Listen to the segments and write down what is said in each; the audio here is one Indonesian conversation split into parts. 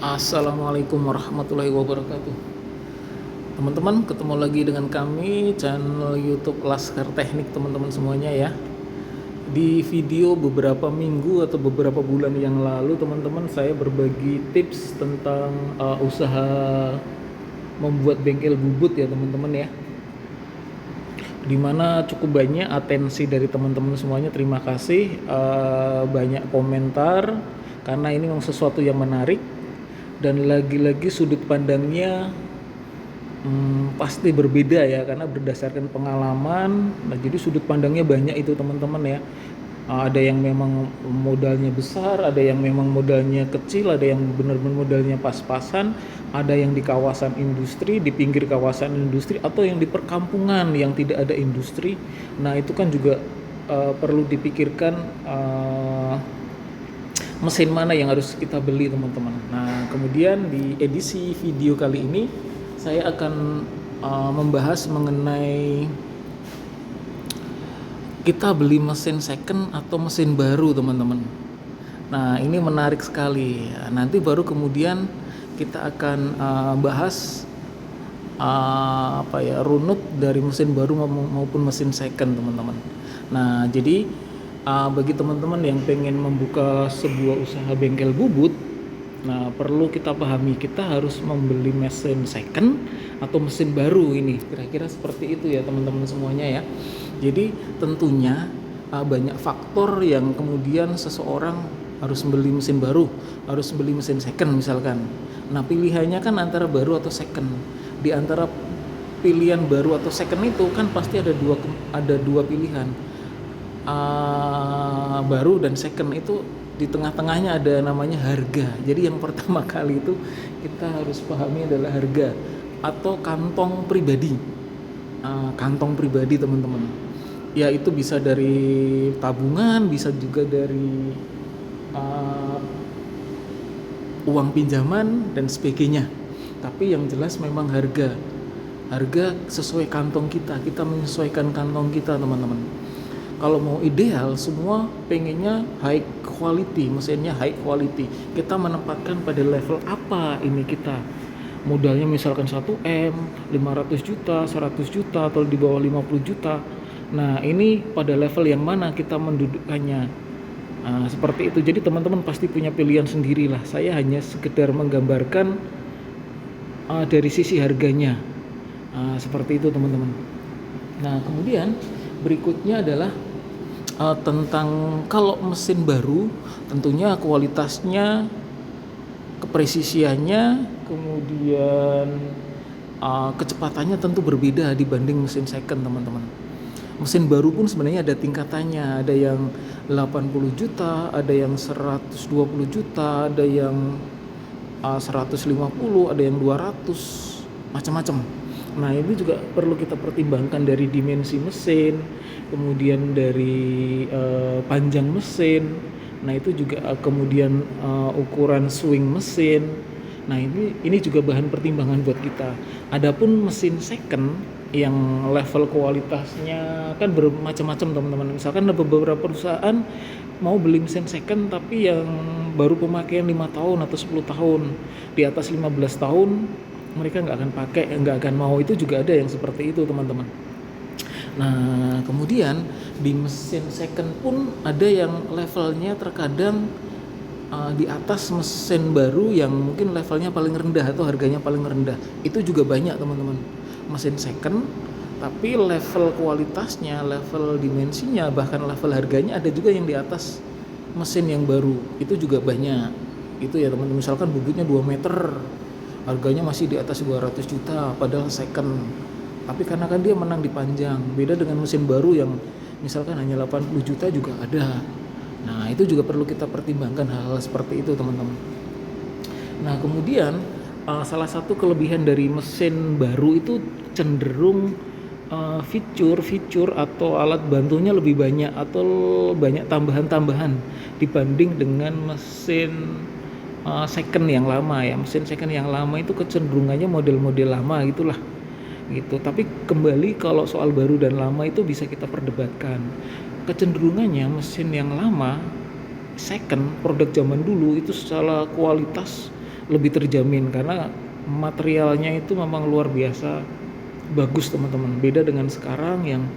Assalamualaikum warahmatullahi wabarakatuh. Teman-teman, ketemu lagi dengan kami channel YouTube Laskar Teknik teman-teman semuanya ya. Di video beberapa minggu atau beberapa bulan yang lalu teman-teman saya berbagi tips tentang usaha membuat bengkel bubut ya teman-teman ya. Dimana cukup banyak atensi dari teman-teman semuanya, terima kasih, banyak komentar karena ini memang sesuatu yang menarik dan lagi-lagi sudut pandangnya pasti berbeda ya karena berdasarkan pengalaman. Nah, jadi sudut pandangnya banyak itu teman-teman ya. Ada yang memang modalnya besar, ada yang memang modalnya kecil, ada yang benar-benar modalnya pas-pasan, ada yang di kawasan industri, di pinggir kawasan industri, atau yang di perkampungan yang tidak ada industri. Nah, itu kan juga perlu dipikirkan, mesin mana yang harus kita beli teman-teman. Nah, kemudian di edisi video kali ini saya akan membahas mengenai kita beli mesin second atau mesin baru teman-teman. Nah, ini menarik sekali. Nanti baru kemudian kita akan bahas runut dari mesin baru maupun mesin second teman-teman. Nah, jadi bagi teman-teman yang pengen membuka sebuah usaha bengkel bubut, nah perlu kita pahami kita harus membeli mesin second atau mesin baru ini. Kira-kira seperti itu ya teman-teman semuanya ya. Jadi tentunya banyak faktor yang kemudian seseorang harus beli mesin baru, harus beli mesin second misalkan. Nah, pilihannya kan antara baru atau second. Di antara pilihan baru atau second itu kan pasti ada dua pilihan. Baru dan second itu di tengah-tengahnya ada namanya harga. Jadi yang pertama kali itu kita harus pahami adalah harga atau kantong pribadi. Kantong pribadi teman-teman. Ya itu bisa dari tabungan, bisa juga dari uang pinjaman dan sebagainya. Tapi yang jelas memang harga sesuai kantong kita menyesuaikan kantong kita teman-teman. Kalau mau ideal semua pengennya high quality, mesinnya high quality. Kita menempatkan pada level apa ini kita. Modalnya misalkan 1M, 500 juta, 100 juta atau di bawah 50 juta. Nah, ini pada level yang mana kita mendudukkannya. Seperti itu. Jadi teman-teman pasti punya pilihan sendirilah. Saya hanya sekedar menggambarkan dari sisi harganya. Seperti itu teman-teman. Nah, kemudian berikutnya adalah tentang kalau mesin baru tentunya kualitasnya, kepresisiannya, kemudian kecepatannya tentu berbeda dibanding mesin second teman-teman. Mesin baru pun sebenarnya ada tingkatannya, ada yang 80 juta, ada yang 120 juta, ada yang 150, ada yang 200, macam-macam. Nah, ini juga perlu kita pertimbangkan dari dimensi mesin, kemudian dari panjang mesin. Nah, itu juga kemudian ukuran swing mesin. Nah, ini juga bahan pertimbangan buat kita. Adapun mesin second yang level kualitasnya kan bermacam-macam teman-teman. Misalkan ada beberapa perusahaan mau beli mesin second tapi yang baru pemakaian 5 tahun atau 10 tahun. Di atas 15 tahun mereka nggak akan pakai, nggak akan mau. Itu juga ada yang seperti itu teman-teman. Nah, kemudian di mesin second pun ada yang levelnya terkadang di atas mesin baru yang mungkin levelnya paling rendah atau harganya paling rendah. Itu juga banyak teman-teman. Mesin second tapi level kualitasnya, level dimensinya, bahkan level harganya ada juga yang di atas mesin yang baru. Itu juga banyak. Itu ya teman-teman. Misalkan bubutnya 2 meter, harganya masih di atas 200 juta padahal second. Tapi karena kan dia menang di panjang. Beda dengan mesin baru yang misalkan hanya 80 juta juga ada. Nah, itu juga perlu kita pertimbangkan hal-hal seperti itu teman-teman. Nah, kemudian salah satu kelebihan dari mesin baru itu cenderung fitur atau alat bantunya lebih banyak atau banyak tambahan-tambahan dibanding dengan mesin second yang lama ya. Mesin second yang lama itu kecenderungannya model-model lama gitulah gitu. Tapi kembali kalau soal baru dan lama itu bisa kita perdebatkan. Kecenderungannya mesin yang lama second produk zaman dulu itu secara kualitas lebih terjamin karena materialnya itu memang luar biasa bagus teman-teman. Beda dengan sekarang yang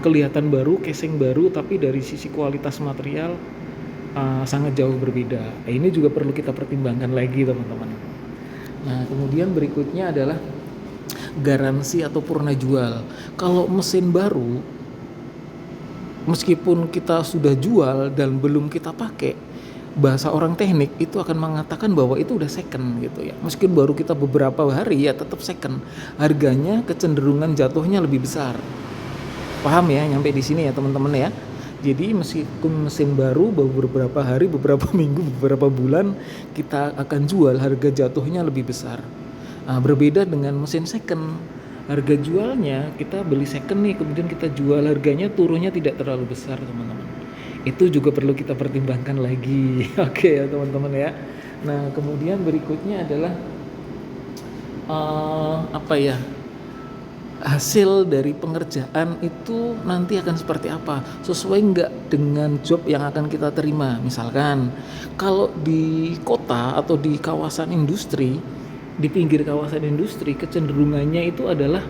kelihatan baru, casing baru, tapi dari sisi kualitas material sangat jauh berbeda. Ini juga perlu kita pertimbangkan lagi teman-teman. Nah kemudian berikutnya adalah garansi atau purna jual. Kalau mesin baru, meskipun kita sudah jual dan belum kita pakai, bahasa orang teknik itu akan mengatakan bahwa itu udah second gitu ya. Meskipun baru kita beberapa hari ya tetap second. Harganya kecenderungan jatuhnya lebih besar. Paham ya nyampe di sini ya teman-teman ya. Jadi meskipun mesin baru beberapa hari, beberapa minggu, beberapa bulan kita akan jual, harga jatuhnya lebih besar. Nah, berbeda dengan mesin second, harga jualnya kita beli second nih, kemudian kita jual, harganya turunnya tidak terlalu besar teman-teman. Itu juga perlu kita pertimbangkan lagi. Oke ya teman-teman ya. Nah kemudian berikutnya adalah hasil dari pengerjaan itu nanti akan seperti apa, sesuai nggak dengan job yang akan kita terima. Misalkan kalau di kota atau di kawasan industri, di pinggir kawasan industri, kecenderungannya itu adalah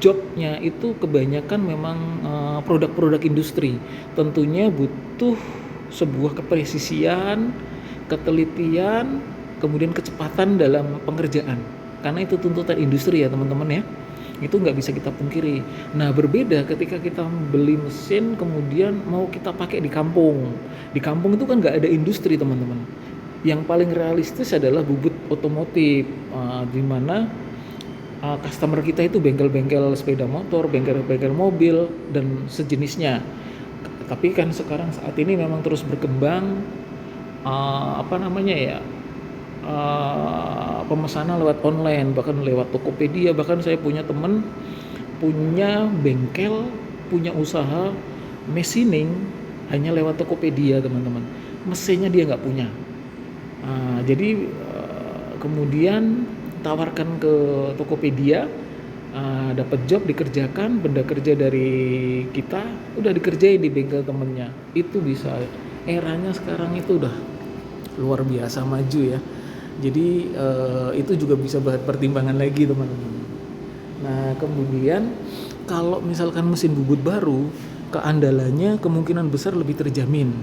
jobnya itu kebanyakan memang produk-produk industri. Tentunya butuh sebuah kepresisian, ketelitian, kemudian kecepatan dalam pengerjaan. Karena itu tuntutan industri ya teman-teman ya. Itu nggak bisa kita pungkiri. Nah berbeda ketika kita beli mesin kemudian mau kita pakai di kampung. Di kampung itu kan nggak ada industri teman-teman. Yang paling realistis adalah bubut otomotif, di mana customer kita itu bengkel-bengkel sepeda motor, bengkel-bengkel mobil dan sejenisnya. Tapi kan sekarang saat ini memang terus berkembang pemesanan lewat online, bahkan lewat Tokopedia. Bahkan saya punya teman punya bengkel, punya usaha machining hanya lewat Tokopedia teman-teman. Mesinnya dia nggak punya. Jadi kemudian tawarkan ke Tokopedia, dapat job dikerjakan, benda kerja dari kita udah dikerjain di bengkel temennya. Itu bisa, eranya sekarang itu udah luar biasa maju ya. Jadi itu juga bisa bahan pertimbangan lagi teman-teman. Nah kemudian kalau misalkan mesin bubut baru, keandalannya kemungkinan besar lebih terjamin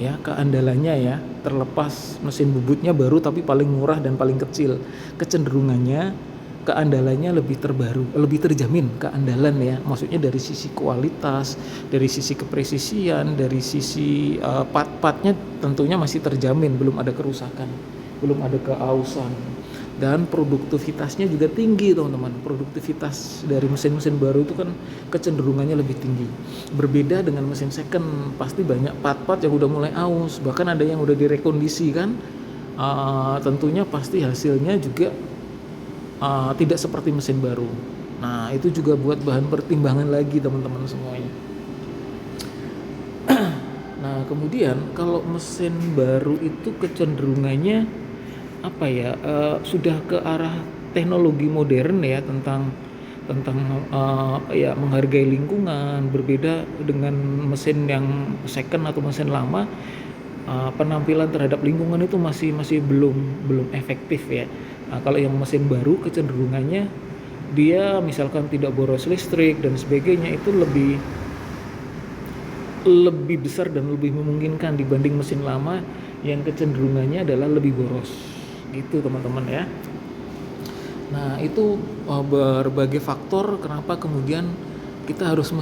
ya, keandalannya ya, terlepas mesin bubutnya baru tapi paling murah dan paling kecil, kecenderungannya keandalannya lebih terjamin keandalan ya, maksudnya dari sisi kualitas, dari sisi kepresisian, dari sisi part-partnya tentunya masih terjamin, belum ada kerusakan, belum ada keausan, dan produktivitasnya juga tinggi teman-teman. Produktivitas dari mesin-mesin baru itu kan kecenderungannya lebih tinggi. Berbeda dengan mesin second, pasti banyak part-part yang udah mulai aus, bahkan ada yang udah direkondisi kan. Tentunya pasti hasilnya juga tidak seperti mesin baru. Nah itu juga buat bahan pertimbangan lagi teman-teman semuanya. Nah kemudian kalau mesin baru itu kecenderungannya sudah ke arah teknologi modern ya, tentang menghargai lingkungan. Berbeda dengan mesin yang second atau mesin lama, penampilan terhadap lingkungan itu masih belum efektif ya. Nah, kalau yang mesin baru kecenderungannya dia misalkan tidak boros listrik dan sebagainya, itu lebih besar dan lebih memungkinkan dibanding mesin lama yang kecenderungannya adalah lebih boros gitu teman-teman ya. Nah itu berbagai faktor kenapa kemudian kita harus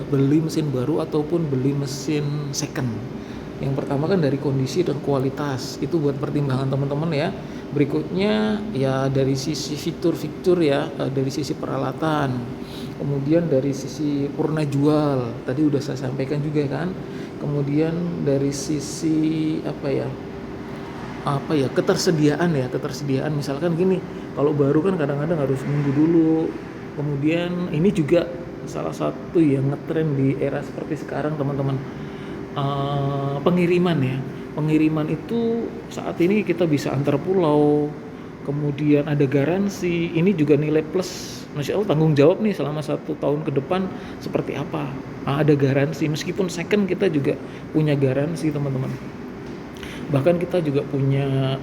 beli mesin baru ataupun beli mesin second. Yang pertama kan dari kondisi dan kualitas, itu buat pertimbangan teman-teman ya. Berikutnya ya dari sisi fitur-fitur ya, dari sisi peralatan, kemudian dari sisi purna jual tadi udah saya sampaikan juga kan. Kemudian dari sisi ketersediaan misalkan gini, kalau baru kan kadang-kadang harus nunggu dulu. Kemudian ini juga salah satu yang ngetren di era seperti sekarang teman-teman, pengiriman itu saat ini kita bisa antar pulau, kemudian ada garansi. Ini juga nilai plus, Masya Allah, tanggung jawab nih selama 1 tahun ke depan seperti apa. Ada garansi, meskipun second kita juga punya garansi teman-teman. Bahkan kita juga punya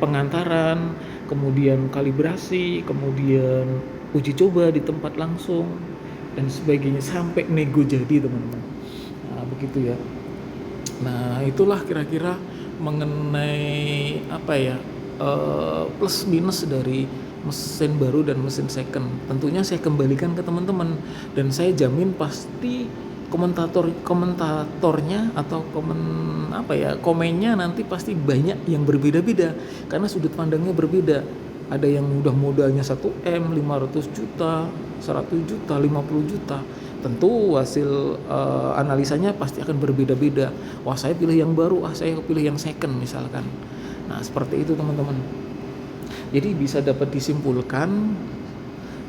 pengantaran, kemudian kalibrasi, kemudian uji coba di tempat langsung dan sebagainya sampai nego jadi, teman-teman. Nah, begitu ya. Nah, itulah kira-kira mengenai plus minus dari mesin baru dan mesin second. Tentunya saya kembalikan ke teman-teman dan saya jamin pasti komentatornya atau komennya nanti pasti banyak yang berbeda-beda karena sudut pandangnya berbeda. Ada yang udah modalnya 1M, 500 juta, 100 juta, 50 juta. Tentu hasil analisanya pasti akan berbeda-beda. Wah, saya pilih yang baru, saya pilih yang second misalkan. Nah, seperti itu teman-teman. Jadi bisa dapat disimpulkan,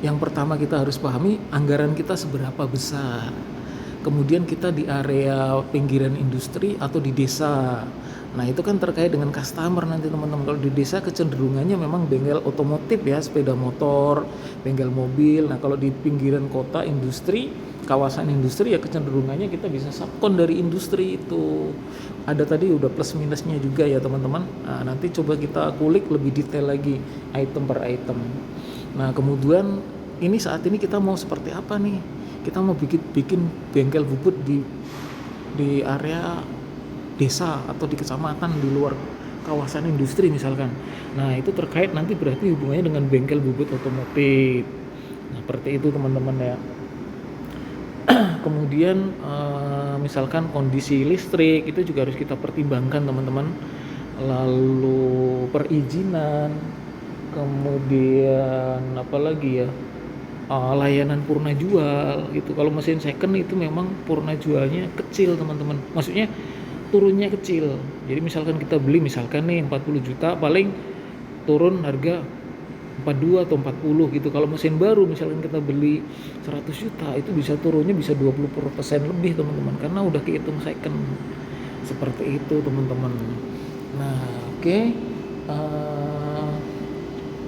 yang pertama kita harus pahami anggaran kita seberapa besar. Kemudian kita di area pinggiran industri atau di desa. Nah, itu kan terkait dengan customer nanti teman-teman. Kalau di desa kecenderungannya memang bengkel otomotif ya, sepeda motor, bengkel mobil. Nah, kalau di pinggiran kota industri, kawasan industri ya kecenderungannya kita bisa subkon dari industri itu. Ada tadi udah plus minusnya juga ya teman-teman. Nah, nanti coba kita kulik lebih detail lagi item per item. Nah, kemudian ini saat ini kita mau seperti apa nih? Kita mau bikin bengkel bubut di area desa atau di kecamatan di luar kawasan industri misalkan. Nah, itu terkait nanti berarti hubungannya dengan bengkel bubut otomotif. Nah, seperti itu teman-teman ya. Kemudian misalkan kondisi listrik itu juga harus kita pertimbangkan teman-teman. Lalu perizinan, kemudian apalagi ya, layanan purna jual gitu. Kalau mesin second itu memang purna jualnya kecil teman-teman, maksudnya turunnya kecil. Jadi misalkan kita beli misalkan nih 40 juta, paling turun harga 42 atau 40 gitu. Kalau mesin baru misalkan kita beli 100 juta, itu bisa turunnya bisa 20% lebih teman-teman, karena udah kehitung second. Seperti itu teman-teman. Nah, oke.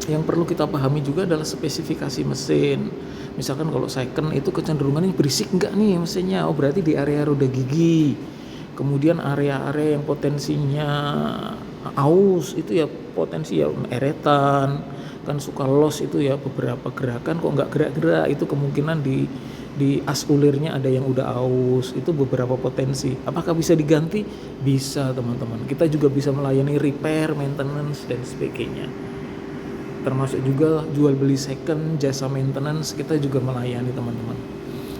Yang perlu kita pahami juga adalah spesifikasi mesin. Misalkan kalau second itu kecenderungannya berisik enggak nih mesinnya, oh berarti di area roda gigi. Kemudian area-area yang potensinya aus itu ya potensi ya eretan, kan suka loss itu ya beberapa gerakan kok nggak gerak-gerak, itu kemungkinan di as ulirnya ada yang udah aus, itu beberapa potensi. Apakah bisa diganti? Bisa teman-teman. Kita juga bisa melayani repair, maintenance dan sebagainya. Termasuk juga jual beli second, jasa maintenance kita juga melayani teman-teman.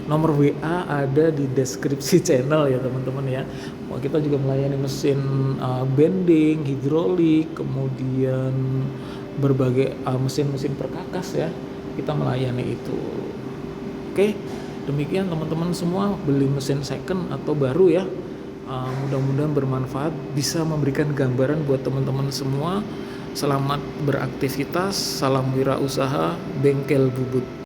Nomor WA ada di deskripsi channel ya teman-teman ya. Kita juga melayani mesin bending, hidrolik, kemudian berbagai mesin-mesin perkakas ya. Kita melayani itu. Oke, demikian teman-teman semua, beli mesin second atau baru ya. Mudah-mudahan bermanfaat, bisa memberikan gambaran buat teman-teman semua. Selamat beraktivitas, salam wirausaha, bengkel bubut.